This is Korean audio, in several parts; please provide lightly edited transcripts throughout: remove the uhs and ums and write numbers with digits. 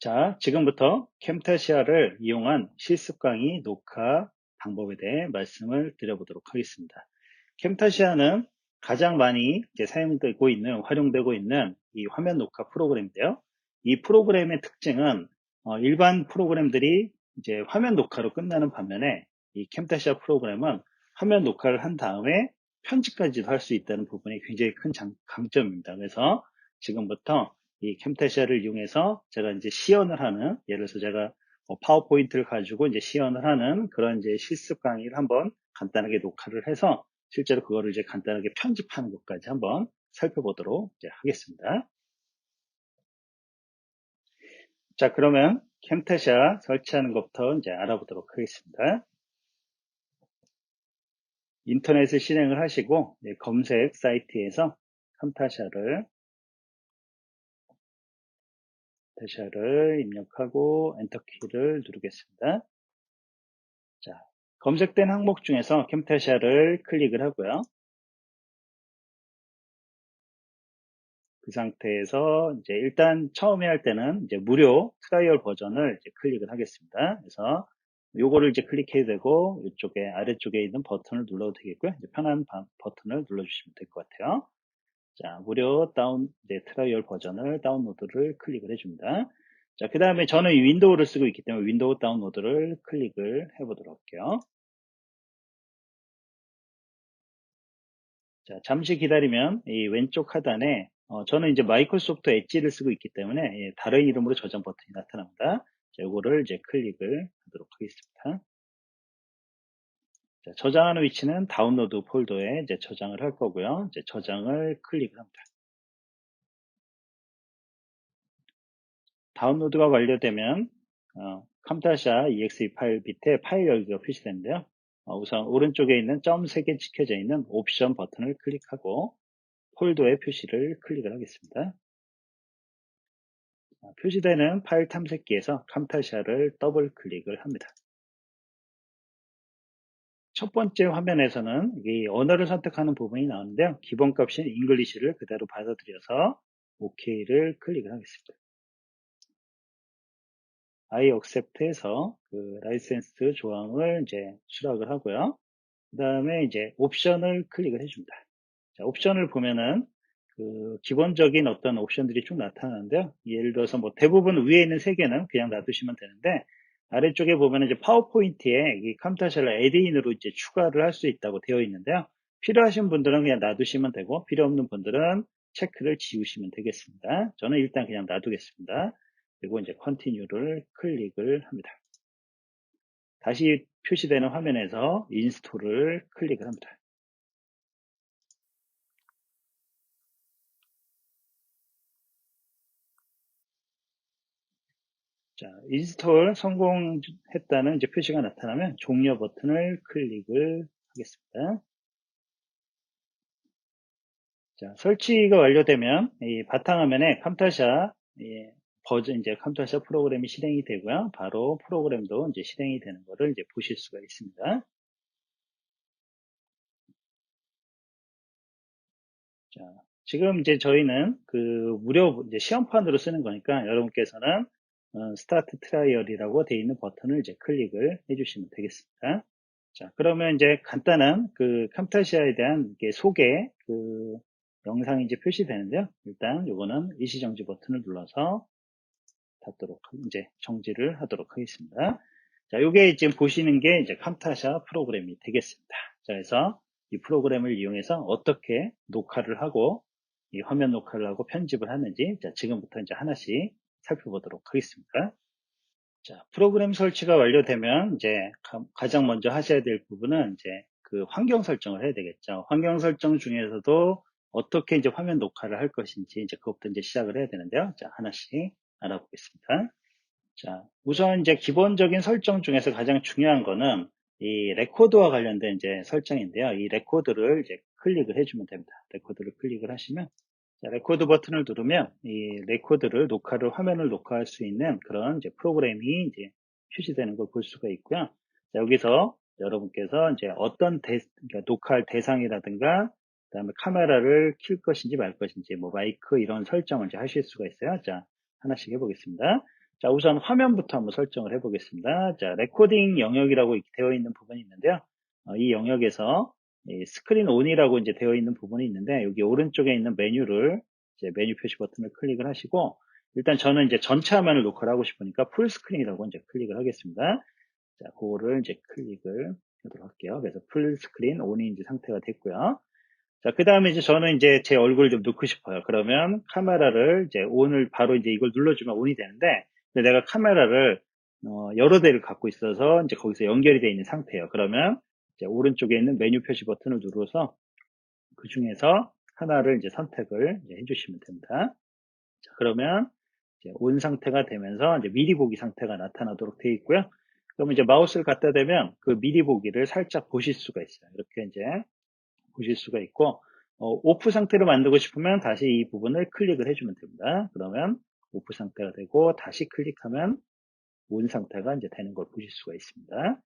자, 지금부터 캠타시아를 이용한 실습 강의 녹화 방법에 대해 말씀을 드려보도록 하겠습니다. 캠타시아는 가장 많이 이제 사용되고 있는, 활용되고 있는 이 화면 녹화 프로그램인데요. 이 프로그램의 특징은 일반 프로그램들이 이제 화면 녹화로 끝나는 반면에 이 캠타시아 프로그램은 화면 녹화를 한 다음에 편집까지도 할 수 있다는 부분이 굉장히 큰 강점입니다. 그래서 지금부터 이 캠타시아를 이용해서 제가 이제 시연을 하는, 예를 들어서 제가 파워포인트를 가지고 이제 시연을 하는 그런 이제 실습 강의를 한번 간단하게 녹화를 해서 실제로 그거를 이제 간단하게 편집하는 것까지 한번 살펴보도록 이제 하겠습니다. 자, 그러면 캠타시아 설치하는 것부터 이제 알아보도록 하겠습니다. 인터넷을 실행을 하시고 검색 사이트에서 캠타시아를 입력하고 엔터키를 누르겠습니다. 자, 검색된 항목 중에서 캠타시아를 클릭을 하고요. 그 상태에서 이제 일단 처음에 할 때는 이제 무료 트라이얼 버전을 이제 클릭을 하겠습니다. 그래서 요거를 이제 클릭해야 되고 이쪽에 아래쪽에 있는 버튼을 눌러도 되겠고요. 이제 편한 버튼을 눌러주시면 될 것 같아요. 자, 무료 이제 트라이얼 버전을 다운로드를 클릭을 해줍니다. 자, 그 다음에 저는 이 윈도우를 쓰고 있기 때문에 윈도우 다운로드를 클릭을 해보도록 할게요. 자, 잠시 기다리면 이 왼쪽 하단에 저는 이제 마이크로소프트 엣지를 쓰고 있기 때문에 다른 이름으로 저장 버튼이 나타납니다. 자, 이거를 이제 클릭을 하도록 하겠습니다. 자, 저장하는 위치는 다운로드 폴더에 이제 저장을 할 거고요. 이제 저장을 클릭을 합니다. 다운로드가 완료되면 camtasia exe 파일 밑에 파일 열기가 표시되는데요. 우선 오른쪽에 있는 점 3개 찍혀져 있는 옵션 버튼을 클릭하고 폴더의 표시를 클릭을 하겠습니다. 표시되는 파일 탐색기에서 camtasia를 더블 클릭을 합니다. 첫 번째 화면에서는 이 언어를 선택하는 부분이 나오는데요. 기본값인 English를 그대로 받아들여서 OK를 클릭을 하겠습니다. I accept에서 그 라이센스 조항을 이제 수락을 하고요. 그 다음에 이제 옵션을 클릭을 해줍니다. 자, 옵션을 보면은 그 기본적인 어떤 옵션들이 쭉 나타나는데요. 예를 들어서 뭐 대부분 위에 있는 3개는 그냥 놔두시면 되는데 아래쪽에 보면 이제 파워포인트에 이 camtasia 에드인으로 이제 추가를 할 수 있다고 되어 있는데요. 필요하신 분들은 그냥 놔두시면 되고 필요 없는 분들은 체크를 지우시면 되겠습니다. 저는 일단 그냥 놔두겠습니다. 그리고 이제 continue를 클릭을 합니다. 다시 표시되는 화면에서 인스톨을 클릭을 합니다. 자, 인스톨 성공했다는 이제 표시가 나타나면 종료 버튼을 클릭을 하겠습니다. 자, 설치가 완료되면 이 바탕화면에 camtasia 버전 이제 camtasia 프로그램이 실행이 되고요. 바로 프로그램도 이제 실행이 되는 것을 이제 보실 수가 있습니다. 자, 지금 이제 저희는 그 무료 이제 시험판으로 쓰는 거니까 여러분께서는 스타트 트라이얼이라고 되어 있는 버튼을 이제 클릭을 해주시면 되겠습니다. 자, 그러면 이제 간단한 그 camtasia에 대한 소개 그 영상이 이제 표시되는데요. 일단 요거는 일시정지 버튼을 눌러서 닫도록 이제 정지를 하도록 하겠습니다. 자, 요게 지금 보시는 게 이제 camtasia 프로그램이 되겠습니다. 자, 그래서 이 프로그램을 이용해서 어떻게 녹화를 하고 이 화면 녹화를 하고 편집을 하는지 자, 지금부터 이제 하나씩 살펴보도록 하겠습니다. 자, 프로그램 설치가 완료되면 이제 가장 먼저 하셔야 될 부분은 이제 그 환경 설정을 해야 되겠죠. 환경 설정 중에서도 어떻게 이제 화면 녹화를 할 것인지 이제 그것부터 이제 시작을 해야 되는데요. 자, 하나씩 알아보겠습니다. 자, 우선 이제 기본적인 설정 중에서 가장 중요한 거는 이 레코드와 관련된 이제 설정인데요. 이 레코드를 이제 클릭을 해주면 됩니다. 레코드를 클릭을 하시면 자, 레코드 버튼을 누르면 이 레코드를 화면을 녹화할 수 있는 그런 이제 프로그램이 이제 표시되는 걸 볼 수가 있고요. 자, 여기서 여러분께서 이제 어떤 그러니까 녹화할 대상이라든가 그다음에 카메라를 킬 것인지 말 것인지 뭐 마이크 이런 설정을 이제 하실 수가 있어요. 자, 하나씩 해보겠습니다. 자, 우선 화면부터 한번 설정을 해 보겠습니다. 자, 레코딩 영역이라고 이렇게 되어 있는 부분이 있는데요. 이 영역에서 이 스크린 온이라고 이제 되어 있는 부분이 있는데, 여기 오른쪽에 있는 메뉴를, 이제 메뉴 표시 버튼을 클릭을 하시고, 일단 저는 이제 전체 화면을 녹화를 하고 싶으니까 풀 스크린이라고 이제 클릭을 하겠습니다. 자, 그거를 이제 클릭을 하도록 할게요. 그래서 풀 스크린 온이 이제 상태가 됐고요. 자, 그 다음에 이제 저는 이제 제 얼굴을 좀 넣고 싶어요. 그러면 카메라를 이제 온을 바로 이제 이걸 눌러주면 온이 되는데, 근데 내가 카메라를 여러 대를 갖고 있어서 이제 거기서 연결이 되어 있는 상태예요. 그러면 이제 오른쪽에 있는 메뉴 표시 버튼을 눌러서 그 중에서 하나를 이제 선택을 이제 해주시면 됩니다. 자, 그러면 이제 온 상태가 되면서 이제 미리 보기 상태가 나타나도록 되어 있고요. 그러면 이제 마우스를 갖다 대면 그 미리 보기를 살짝 보실 수가 있어요. 이렇게 이제 보실 수가 있고, 오프 상태로 만들고 싶으면 다시 이 부분을 클릭을 해주면 됩니다. 그러면 오프 상태가 되고 다시 클릭하면 온 상태가 이제 되는 걸 보실 수가 있습니다.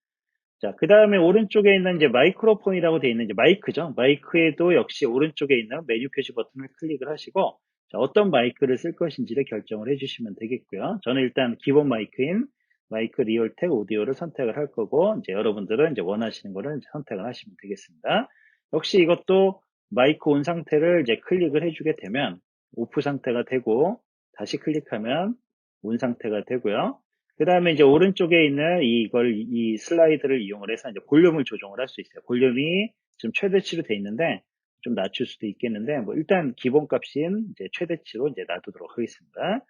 자, 그 다음에 오른쪽에 있는 이제 마이크로폰이라고 되어 있는 이제 마이크죠. 마이크에도 역시 오른쪽에 있는 메뉴 표시 버튼을 클릭을 하시고, 자, 어떤 마이크를 쓸 것인지를 결정을 해주시면 되겠고요. 저는 일단 기본 마이크인 마이크 리얼텍 오디오를 선택을 할 거고, 이제 여러분들은 이제 원하시는 거를 이제 선택을 하시면 되겠습니다. 역시 이것도 마이크 온 상태를 이제 클릭을 해주게 되면 오프 상태가 되고, 다시 클릭하면 온 상태가 되고요. 그 다음에 이제 오른쪽에 있는 이 슬라이드를 이용을 해서 이제 볼륨을 조정을 할 수 있어요. 볼륨이 지금 최대치로 돼 있는데 좀 낮출 수도 있겠는데, 뭐 일단 기본 값인 이제 최대치로 이제 놔두도록 하겠습니다.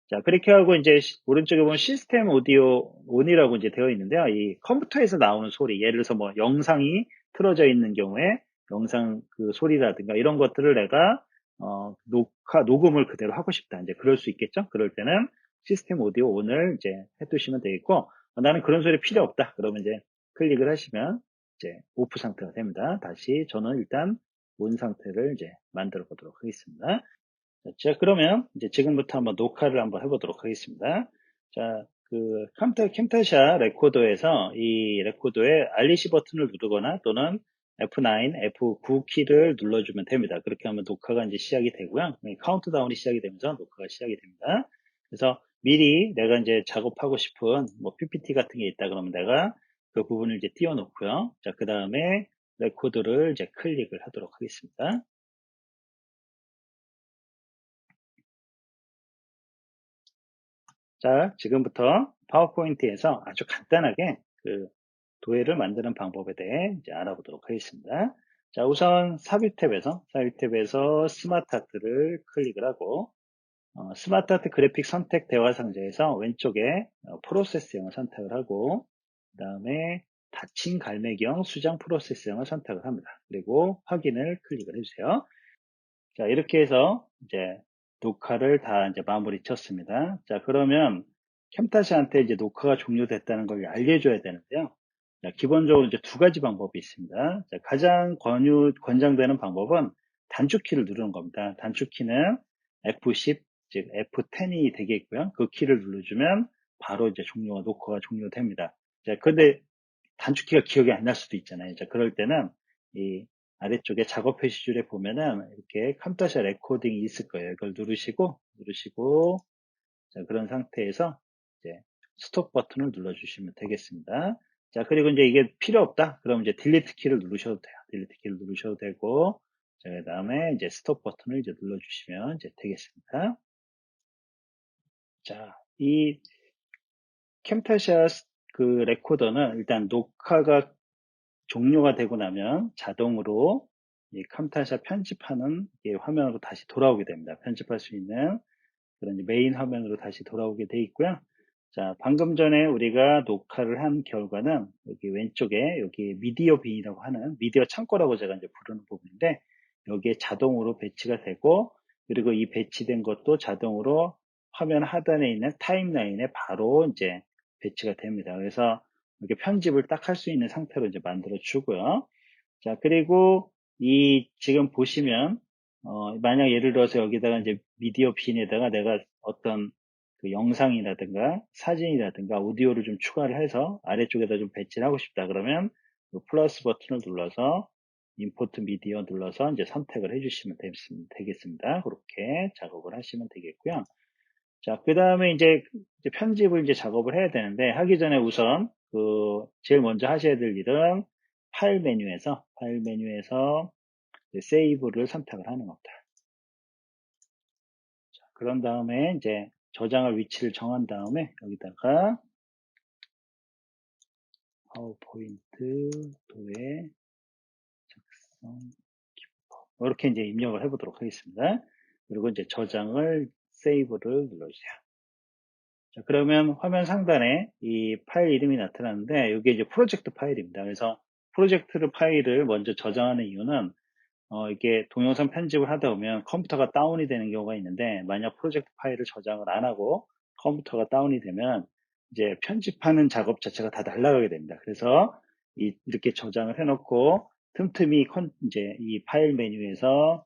자, 그렇게 하고 이제 오른쪽에 보면 시스템 오디오 온이라고 이제 되어 있는데요. 이 컴퓨터에서 나오는 소리, 예를 들어서 뭐 영상이 틀어져 있는 경우에 영상 그 소리라든가 이런 것들을 내가 녹음을 그대로 하고 싶다. 이제 그럴 수 있겠죠. 그럴 때는 시스템 오디오 온을 이제 해두시면 되겠고, 나는 그런 소리 필요 없다. 그러면 이제 클릭을 하시면 이제 오프 상태가 됩니다. 다시 저는 일단 온 상태를 이제 만들어 보도록 하겠습니다. 자, 그러면 이제 지금부터 한번 녹화를 한번 해보도록 하겠습니다. 자, 그 캠타샤 레코더에서 이 레코더에 알리시 버튼을 누르거나 또는 F9, F9 키를 눌러주면 됩니다. 그렇게 하면 녹화가 이제 시작이 되고요. 카운트다운이 시작이 되면서 녹화가 시작이 됩니다. 그래서 미리 내가 이제 작업하고 싶은 뭐 PPT 같은 게 있다 그러면 내가 그 부분을 이제 띄워놓고요. 자, 그 다음에 레코더를 이제 클릭을 하도록 하겠습니다. 자, 지금부터 파워포인트에서 아주 간단하게 그 도해를 만드는 방법에 대해 이제 알아보도록 하겠습니다. 자, 우선 삽입 탭에서 스마트 아트를 클릭을 하고, 스마트 아트 그래픽 선택 대화 상자에서 왼쪽에 프로세스형을 선택을 하고, 그 다음에 닫힌 갈매기형 수정 프로세스형을 선택을 합니다. 그리고 확인을 클릭을 해주세요. 자, 이렇게 해서 이제 녹화를 다 이제 마무리 쳤습니다. 자, 그러면 캠타시한테 이제 녹화가 종료됐다는 걸 알려줘야 되는데요. 자, 기본적으로 이제 두 가지 방법이 있습니다. 자, 가장 권장되는 방법은 단축키를 누르는 겁니다. 단축키는 F10, 즉 F10이 되겠고요. 그 키를 눌러주면 바로 이제 녹화가 종료됩니다. 자, 근데 단축키가 기억이 안 날 수도 있잖아요. 자, 그럴 때는 이 아래쪽에 작업 표시줄에 보면은 이렇게 컴퓨터샷 레코딩이 있을 거예요. 이걸 누르시고, 자, 그런 상태에서 이제 스톱 버튼을 눌러주시면 되겠습니다. 자, 그리고 이제 이게 필요 없다. 그럼 이제 딜리트 키를 누르셔도 돼요. 딜리트 키를 누르셔도 되고, 자, 그 다음에 이제 스톱 버튼을 이제 눌러주시면 이제 되겠습니다. 자, 이 캠타샷 그 레코더는 일단 녹화가 종료가 되고 나면 자동으로 이 컴퓨터샷 편집하는 화면으로 다시 돌아오게 됩니다. 편집할 수 있는 그런 메인 화면으로 다시 돌아오게 돼 있고요. 자, 방금 전에 우리가 녹화를 한 결과는 여기 왼쪽에 여기 미디어 빈이라고 하는 미디어 창고라고 제가 이제 부르는 부분인데 여기에 자동으로 배치가 되고 그리고 이 배치된 것도 자동으로 화면 하단에 있는 타임라인에 바로 이제 배치가 됩니다. 그래서 이렇게 편집을 딱 할 수 있는 상태로 이제 만들어 주고요. 자, 그리고 지금 보시면, 만약 예를 들어서 여기다가 이제 미디어 빈에다가 내가 어떤 그 영상이라든가 사진이라든가 오디오를 좀 추가를 해서 아래쪽에다 좀 배치를 하고 싶다. 그러면 이 플러스 버튼을 눌러서 임포트 미디어 눌러서 이제 선택을 해주시면 되겠습니다. 그렇게 작업을 하시면 되겠고요. 자, 그 다음에 이제 편집을 이제 작업을 해야 되는데, 하기 전에 우선, 제일 먼저 하셔야 될 일은 파일 메뉴에서 세이브를 선택을 하는 겁니다. 자, 그런 다음에 이제 저장할 위치를 정한 다음에 여기다가 파워포인트 도에 작성 이렇게 이제 입력을 해보도록 하겠습니다. 그리고 이제 저장을 세이브를 눌러주세요. 자, 그러면 화면 상단에 이 파일 이름이 나타나는데 이게 이제 프로젝트 파일입니다. 그래서 프로젝트 파일을 먼저 저장하는 이유는 이게 동영상 편집을 하다 보면 컴퓨터가 다운이 되는 경우가 있는데 만약 프로젝트 파일을 저장을 안 하고 컴퓨터가 다운이 되면 이제 편집하는 작업 자체가 다 날아가게 됩니다. 그래서 이렇게 저장을 해놓고 틈틈이 이제 이 파일 메뉴에서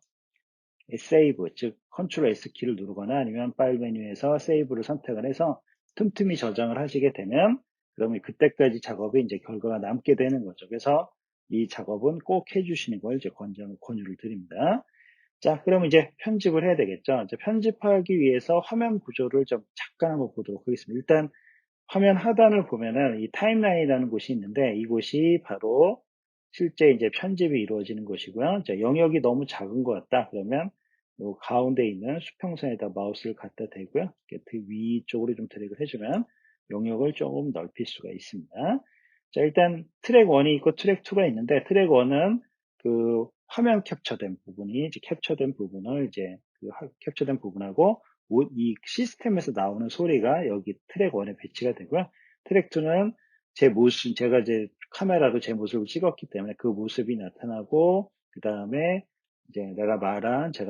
세이브, 즉 컨트롤 S 키를 누르거나 아니면 파일 메뉴에서 세이브를 선택을 해서 틈틈이 저장을 하시게 되면 그러면 그때까지 작업이 이제 결과가 남게 되는 거죠. 그래서 이 작업은 꼭 해주시는 걸 이제 권유를 드립니다. 자, 그럼 이제 편집을 해야 되겠죠. 이제 편집하기 위해서 화면 구조를 좀 잠깐 한번 보도록 하겠습니다. 일단 화면 하단을 보면은 이 타임라인이라는 곳이 있는데 이곳이 바로 실제 이제 편집이 이루어지는 곳이고요. 자, 영역이 너무 작은 것 같다. 그러면 요 가운데 있는 수평선에다 마우스를 갖다 대고요. 이렇게 위쪽으로 좀 드래그를 해주면 영역을 조금 넓힐 수가 있습니다. 자, 일단 트랙 1이 있고 트랙 2가 있는데 트랙 1은 그 화면 캡처된 부분이 이제 캡처된 부분을 이제 캡처된 부분하고 이 시스템에서 나오는 소리가 여기 트랙 1에 배치가 되고요. 트랙 2는 제 모습, 제가 이제 카메라로 제 모습을 찍었기 때문에 그 모습이 나타나고, 그 다음에 이제 제가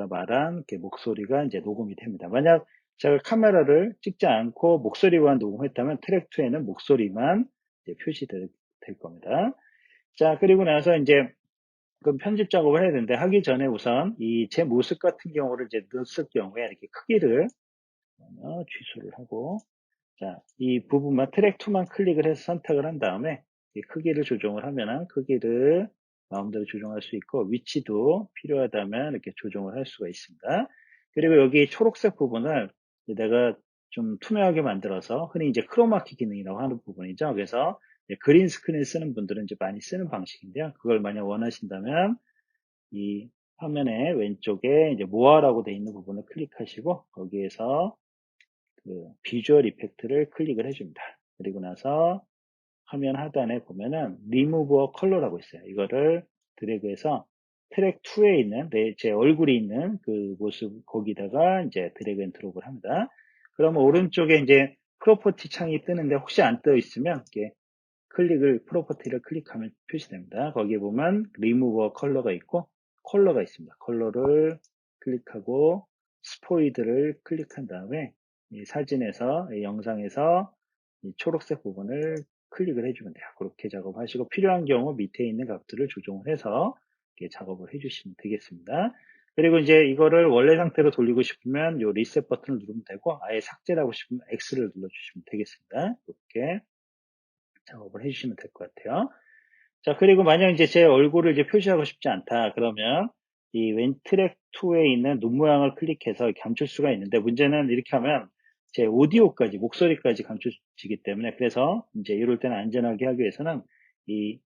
말한 이렇게 목소리가 이제 녹음이 됩니다. 만약 제가 카메라를 찍지 않고 목소리만 녹음했다면 트랙 2에는 목소리만 이제 표시될 겁니다. 자, 그리고 나서 이제 그럼 편집 작업을 해야 되는데 하기 전에 우선 이 제 모습 같은 경우를 이제 넣었을 경우에 이렇게 크기를 취소를 하고 자, 이 부분만 트랙 2만 클릭을 해서 선택을 한 다음에 이 크기를 조정을 하면은 크기를 마음대로 조정할 수 있고 위치도 필요하다면 이렇게 조정을 할 수가 있습니다. 그리고 여기 초록색 부분을 내가 좀 투명하게 만들어서 흔히 이제 크로마키 기능이라고 하는 부분이죠. 그래서 그린 스크린 쓰는 분들은 이제 많이 쓰는 방식인데요. 그걸 만약 원하신다면 이 화면의 왼쪽에 이제 모아라고 되어 있는 부분을 클릭하시고 거기에서 그 비주얼 이펙트를 클릭을 해줍니다. 그리고 나서 화면 하단에 보면은 리무버 컬러라고 있어요. 이거를 드래그해서 트랙 2에 있는 제 얼굴이 있는 그 모습 거기다가 이제 드래그 앤 드롭을 합니다. 그러면 오른쪽에 이제 프로퍼티 창이 뜨는데 혹시 안 떠 있으면 이렇게 프로퍼티를 클릭하면 표시됩니다. 거기에 보면 리무버 컬러가 있고 컬러가 있습니다. 컬러를 클릭하고 스포이드를 클릭한 다음에 이 사진에서 이 영상에서 이 초록색 부분을 클릭을 해주면 돼요. 그렇게 작업하시고 필요한 경우 밑에 있는 값들을 조정을 해서 이렇게 작업을 해주시면 되겠습니다. 그리고 이제 이거를 원래 상태로 돌리고 싶으면 이 리셋 버튼을 누르면 되고 아예 삭제하고 싶으면 X를 눌러주시면 되겠습니다. 이렇게 작업을 해주시면 될 것 같아요. 자, 그리고 만약 이제 제 얼굴을 이제 표시하고 싶지 않다. 그러면 이 왼 트랙 2에 있는 눈 모양을 클릭해서 감출 수가 있는데 문제는 이렇게 하면 제 오디오까지, 목소리까지 감춰지기 때문에 그래서 이제 이럴 때는 안전하게 하기 위해서는 이,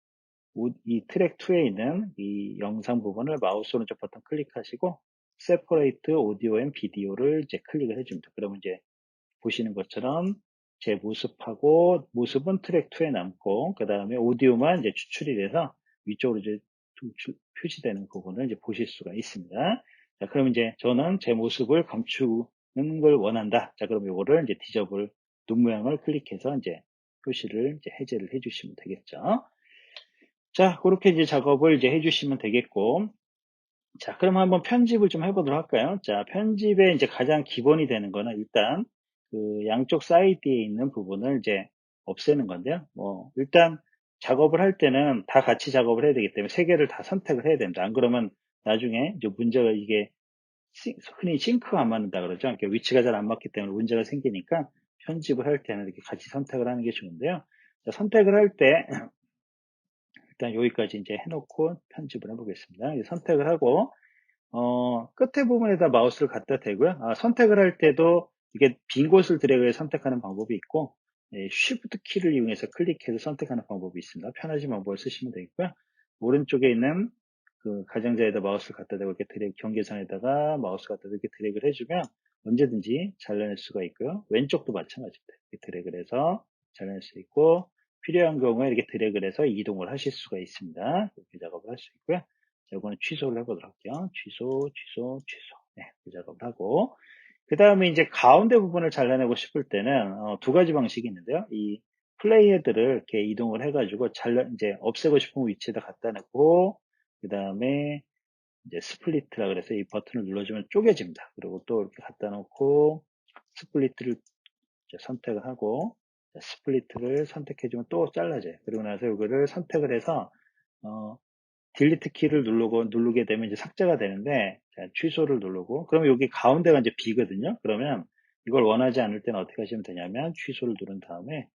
이 트랙 2에 있는 이 영상 부분을 마우스 오른쪽 버튼 클릭하시고 Separate Audio and Video를 이제 클릭을 해줍니다. 그러면 이제 보시는 것처럼 제 모습하고 모습은 트랙 2에 남고 그 다음에 오디오만 이제 추출이 돼서 위쪽으로 이제 표시되는 부분을 이제 보실 수가 있습니다. 자, 그럼 이제 저는 제 모습을 감추는 걸 원한다. 자, 그럼 이거를 이제 디저블 눈 모양을 클릭해서 이제 표시를 이제 해제를 해주시면 되겠죠. 자, 그렇게 이제 작업을 이제 해주시면 되겠고, 자, 그럼 한번 편집을 좀 해보도록 할까요? 자, 편집의 이제 가장 기본이 되는 거는 일단 그 양쪽 사이드에 있는 부분을 이제 없애는 건데요. 일단 작업을 할 때는 다 같이 작업을 해야 되기 때문에 세 개를 다 선택을 해야 됩니다. 안 그러면 나중에 이제 문제가 이게 흔히 싱크가 안 맞는다 그러죠. 이렇게 위치가 잘 안 맞기 때문에 문제가 생기니까 편집을 할 때는 이렇게 같이 선택을 하는 게 좋은데요. 자, 선택을 할 때 일단 여기까지 이제 해놓고 편집을 해보겠습니다. 선택을 하고 끝에 부분에다 마우스를 갖다 대고요. 선택을 할 때도 이게 빈 곳을 드래그해서 선택하는 방법이 있고, Shift 키를 이용해서 클릭해서 선택하는 방법이 있습니다. 편하신 방법을 쓰시면 되겠고요. 오른쪽에 있는 그 가장자에다 마우스를 갖다 대고 이렇게 경계선에다가 마우스 갖다 대고 이렇게 드래그를 해주면 언제든지 잘라낼 수가 있고요. 왼쪽도 마찬가지입니다. 이렇게 드래그를 해서 잘라낼 수 있고, 필요한 경우에 이렇게 드래그를 해서 이동을 하실 수가 있습니다. 이렇게 작업을 할 수 있고요. 자, 이거는 취소를 해보도록 할게요. 취소, 취소, 취소. 네, 그 작업을 하고, 그 다음에 이제 가운데 부분을 잘라내고 싶을 때는 두 가지 방식이 있는데요. 이 플레이 헤드를 이렇게 이동을 해가지고 이제 없애고 싶은 위치에다 갖다 놓고, 그 다음에 이제 스플리트라 그래서 이 버튼을 눌러주면 쪼개집니다. 그리고 또 이렇게 갖다 놓고 스플리트를 선택을 하고, 스플리트를 선택해주면 또 잘라져요. 그리고 나서 이거를 선택을 해서 딜리트 키를 누르게 되면 이제 삭제가 되는데, 자, 취소를 누르고, 그러면 여기 가운데가 이제 비거든요. 그러면 이걸 원하지 않을 때는 어떻게 하시면 되냐면, 취소를 누른 다음에,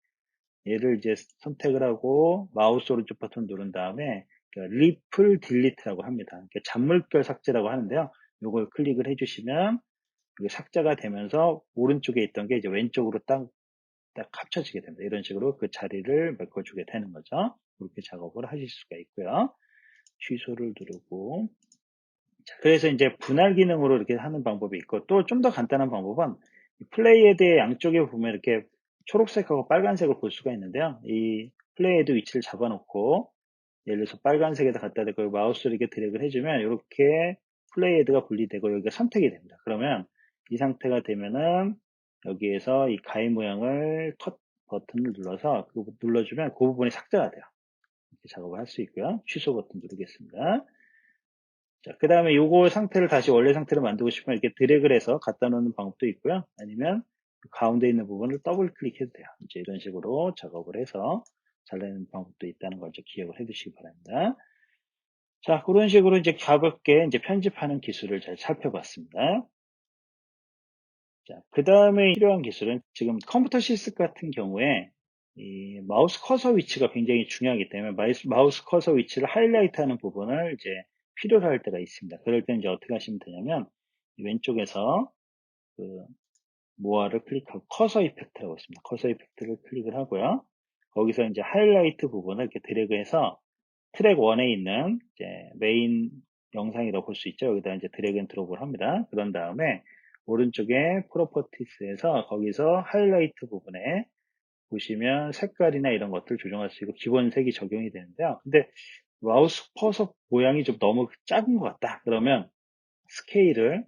얘를 이제 선택을 하고, 마우스 오른쪽 버튼 누른 다음에, 리플 딜리트라고 합니다. 잔물결 삭제라고 하는데요. 이걸 클릭을 해주시면, 이게 삭제가 되면서, 오른쪽에 있던 게 이제 왼쪽으로 딱 합쳐지게 됩니다. 이런 식으로 그 자리를 메꿔주게 되는 거죠. 이렇게 작업을 하실 수가 있고요. 취소를 누르고, 자, 그래서 이제 분할 기능으로 이렇게 하는 방법이 있고, 또 좀 더 간단한 방법은 플레이헤드의 양쪽에 보면 이렇게 초록색하고 빨간색을 볼 수가 있는데요. 이 플레이헤드 위치를 잡아놓고, 예를 들어서 빨간색에다 갖다 대고 마우스를 이렇게 드래그를 해주면 이렇게 플레이헤드가 분리되고 여기가 선택이 됩니다. 그러면 이 상태가 되면은 여기에서 이 가위 모양을 컷 버튼을 눌러서 눌러주면 그 부분이 삭제가 돼요. 이렇게 작업을 할 수 있고요. 취소 버튼 누르겠습니다. 자, 그 다음에 요거 상태를 다시 원래 상태로 만들고 싶으면 이렇게 드래그를 해서 갖다 놓는 방법도 있고요. 아니면 가운데 있는 부분을 더블 클릭해도 돼요. 이제 이런 식으로 작업을 해서 잘라내는 방법도 있다는 걸 좀 기억을 해 두시기 바랍니다. 자, 그런 식으로 이제 가볍게 이제 편집하는 기술을 잘 살펴봤습니다. 자, 그 다음에 필요한 기술은 지금 컴퓨터 시스 같은 경우에 이 마우스 커서 위치가 굉장히 중요하기 때문에 마우스 커서 위치를 하이라이트 하는 부분을 이제 필요로 할 때가 있습니다. 그럴 때 이제 어떻게 하시면 되냐면 왼쪽에서 그 모아를 클릭하고 커서 이펙트라고 있습니다. 커서 이펙트를 클릭을 하고요. 거기서 이제 하이라이트 부분을 이렇게 드래그해서 트랙 1에 있는 이제 메인 영상이라고 볼 수 있죠. 여기다 이제 드래그 앤 드롭을 합니다. 그런 다음에 오른쪽에 프로퍼티스에서 거기서 하이라이트 부분에 보시면 색깔이나 이런 것들 조정할 수 있고 기본 색이 적용이 되는데요. 근데 마우스 커서 모양이 좀 너무 작은 것 같다. 그러면 스케일을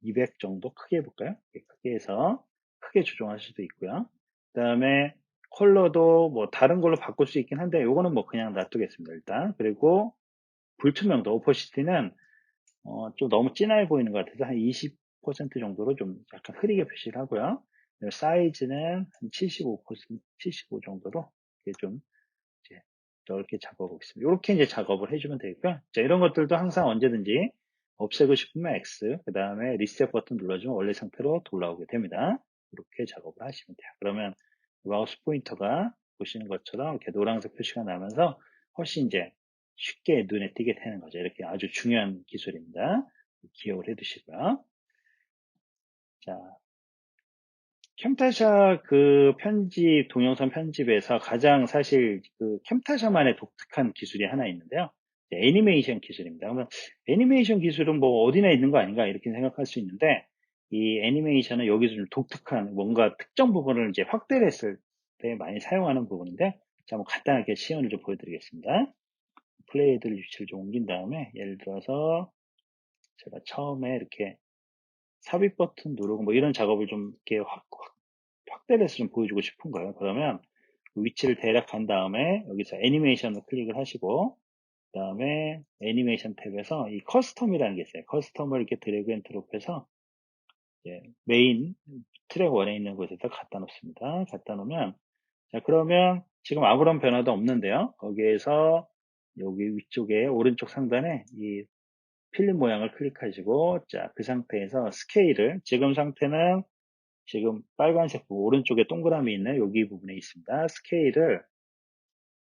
200 정도 크게 해볼까요? 크게 해서 크게 조정할 수도 있고요. 그 다음에 컬러도 뭐 다른 걸로 바꿀 수 있긴 한데 요거는 뭐 그냥 놔두겠습니다. 일단. 그리고 불투명도 오퍼시티는 좀 너무 진하게 보이는 것 같아서 한 20% 정도로 좀 약간 흐리게 표시를 하고요. 사이즈는 한 75%, 75 정도로 이렇게 좀 이제 넓게 잡아보고 있습니다. 이렇게 이제 작업을 해주면 되고요. 자, 이런 것들도 항상 언제든지 없애고 싶으면 X, 그 다음에 리셋 버튼 눌러주면 원래 상태로 돌아오게 됩니다. 이렇게 작업을 하시면 돼요. 그러면 마우스 포인터가 보시는 것처럼 이렇게 노란색 표시가 나면서 훨씬 이제 쉽게 눈에 띄게 되는 거죠. 이렇게 아주 중요한 기술입니다. 기억을 해 두시고요. 자, 캠타샤 그 편집, 동영상 편집에서 가장 사실 그 캠타샤만의 독특한 기술이 하나 있는데요. 애니메이션 기술입니다. 그러면 애니메이션 기술은 뭐 어디나 있는 거 아닌가 이렇게 생각할 수 있는데 이 애니메이션은 여기서 좀 독특한 뭔가 특정 부분을 이제 확대를 했을 때 많이 사용하는 부분인데 자, 한번 간단하게 시연을 좀 보여드리겠습니다. 플레이들 위치를 좀 옮긴 다음에 예를 들어서 제가 처음에 이렇게 삽입 버튼 누르고 뭐 이런 작업을 좀 이렇게 확대를 해서 좀 보여주고 싶은 거예요. 그러면 그 위치를 대략 간 다음에 여기서 애니메이션을 클릭을 하시고 그 다음에 애니메이션 탭에서 이 커스텀이라는 게 있어요. 커스텀을 이렇게 드래그 앤 드롭해서 메인 트랙 1에 있는 곳에다 갖다 놓습니다. 갖다 놓으면 자 그러면 지금 아무런 변화도 없는데요. 거기에서 여기 위쪽에 오른쪽 상단에 이 필름 모양을 클릭하시고 자 그 상태에서 스케일을 지금 상태는 지금 빨간색 부분 오른쪽에 동그라미 있는 여기 부분에 있습니다. 스케일을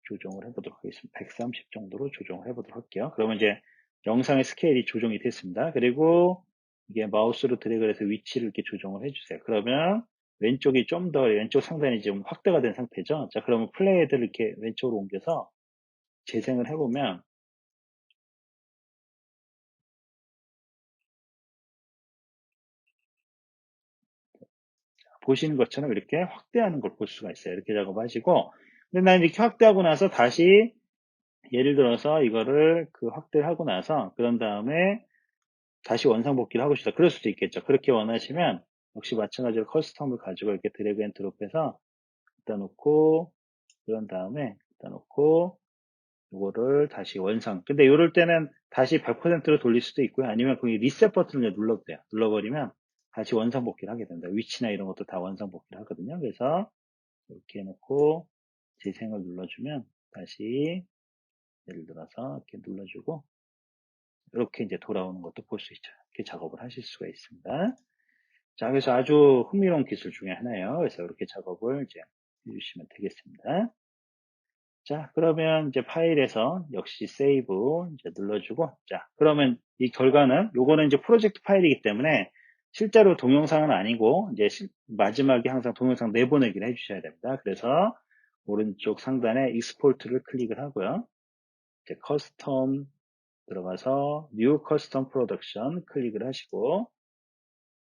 조정을 해보도록 하겠습니다. 130 정도로 조정을 해보도록 할게요. 그러면 이제 영상의 스케일이 조정이 됐습니다. 그리고 이게 마우스로 드래그를 해서 위치를 이렇게 조정을 해주세요. 그러면 왼쪽이 좀 더 왼쪽 상단이 지금 확대가 된 상태죠. 자, 그러면 플레이 헤드를 이렇게 왼쪽으로 옮겨서 재생을 해보면 보시는 것처럼 이렇게 확대하는 걸 볼 수가 있어요. 이렇게 작업하시고, 근데 난 이렇게 확대하고 나서 다시 예를 들어서 이거를 그 확대를 하고 나서 그런 다음에 다시 원상복귀를 하고 싶다. 그럴 수도 있겠죠. 그렇게 원하시면 역시 마찬가지로 커스텀을 가지고 이렇게 드래그 앤 드롭해서 갖다 놓고 그런 다음에 갖다 놓고 이거를 다시 원상. 근데 이럴 때는 다시 100%로 돌릴 수도 있고요. 아니면 거기 리셋 버튼을 눌러도 돼요. 눌러버리면 다시 원상복귀를 하게 된다. 위치나 이런 것도 다 원상복귀를 하거든요. 그래서 이렇게 해놓고 재생을 눌러주면 다시 예를 들어서 이렇게 눌러주고 이렇게 이제 돌아오는 것도 볼 수 있죠. 이렇게 작업을 하실 수가 있습니다. 자, 그래서 아주 흥미로운 기술 중에 하나예요. 그래서 이렇게 작업을 이제 해주시면 되겠습니다. 자, 그러면 이제 파일에서 역시 세이브 이제 눌러주고, 자, 그러면 이 결과는 요거는 이제 프로젝트 파일이기 때문에 실제로 동영상은 아니고 이제 마지막에 항상 동영상 내보내기를 해주셔야 됩니다. 그래서 오른쪽 상단에 익스포트를 클릭을 하고요. 이제 커스텀 들어가서 New Custom Production 클릭을 하시고,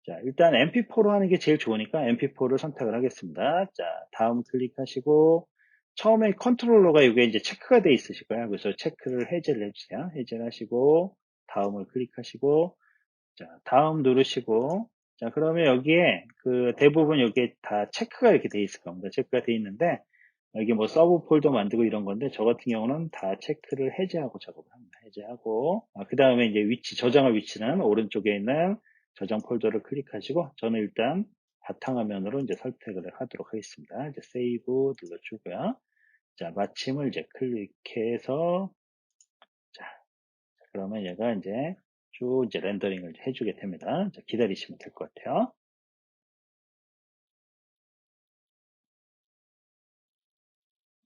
자, 일단 MP4로 하는 게 제일 좋으니까 MP4를 선택을 하겠습니다. 자, 다음 클릭하시고, 처음에 컨트롤러가 이게 이제 체크가 돼 있으실 거예요. 그래서 체크를 해제를 해주세요. 해제를 하시고, 다음을 클릭하시고, 자, 다음 누르시고, 자, 그러면 여기에 그 대부분 여기에 다 체크가 이렇게 돼 있을 겁니다. 체크가 돼 있는데, 여기 뭐 서브 폴더 만들고 이런 건데, 저 같은 경우는 다 체크를 해제하고 작업을 합니다. 해제하고, 그 다음에 이제 위치, 저장할 위치는 오른쪽에 있는 저장 폴더를 클릭하시고, 저는 일단 바탕화면으로 이제 선택을 하도록 하겠습니다. 이제 세이브 눌러주고요. 자, 마침을 이제 클릭해서, 자, 그러면 얘가 이제 쭉 이제 렌더링을 해주게 됩니다. 자, 기다리시면 될 것 같아요.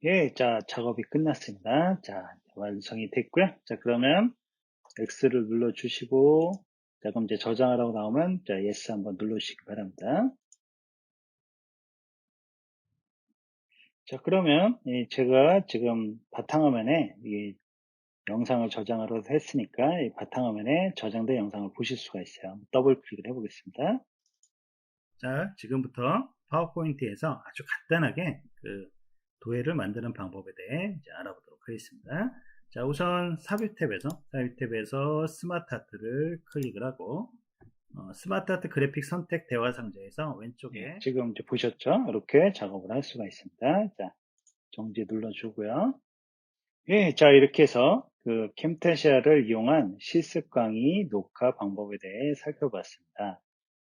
예, 자, 작업이 끝났습니다. 자, 완성이 됐고요. 자, 그러면 X를 눌러주시고, 자, 그럼 이제 저장하라고 나오면, 자, Yes 한번 눌러주시기 바랍니다. 자, 그러면 제가 지금 바탕화면에 이 영상을 저장하러 했으니까 이 바탕화면에 저장된 영상을 보실 수가 있어요. 더블 클릭을 해보겠습니다. 자, 지금부터 파워포인트에서 아주 간단하게 그 도해를 만드는 방법에 대해 이제 알아보도록 하겠습니다. 자, 우선 삽입 탭에서 스마트 아트를 클릭을 하고 스마트 아트 그래픽 선택 대화 상자에서 왼쪽에 지금 이제 보셨죠? 이렇게 작업을 할 수가 있습니다. 자, 정지 눌러주고요. 예, 자, 이렇게 해서 그 캠타시아를 이용한 실습 강의 녹화 방법에 대해 살펴봤습니다.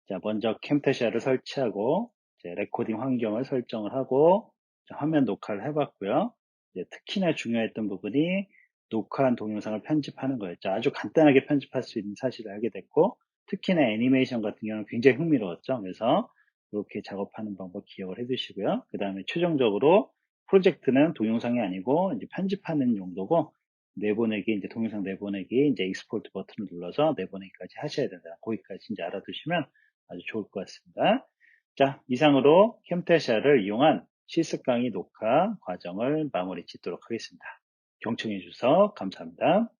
자, 먼저 캠타시아를 설치하고, 이제 레코딩 환경을 설정을 하고, 자, 화면 녹화를 해봤고요. 이제 특히나 중요했던 부분이 녹화한 동영상을 편집하는 거였죠. 아주 간단하게 편집할 수 있는 사실을 알게 됐고, 특히나 애니메이션 같은 경우는 굉장히 흥미로웠죠. 그래서 이렇게 작업하는 방법 기억을 해두시고요. 그 다음에 최종적으로 프로젝트는 동영상이 아니고 이제 편집하는 용도고 내보내기 이제 동영상 내보내기 이제 익스포트 버튼을 눌러서 내보내기까지 하셔야 된다. 거기까지 이제 알아두시면 아주 좋을 것 같습니다. 자, 이상으로 캠테샤를 이용한 실습 강의 녹화 과정을 마무리 짓도록 하겠습니다. 경청해 주셔서 감사합니다.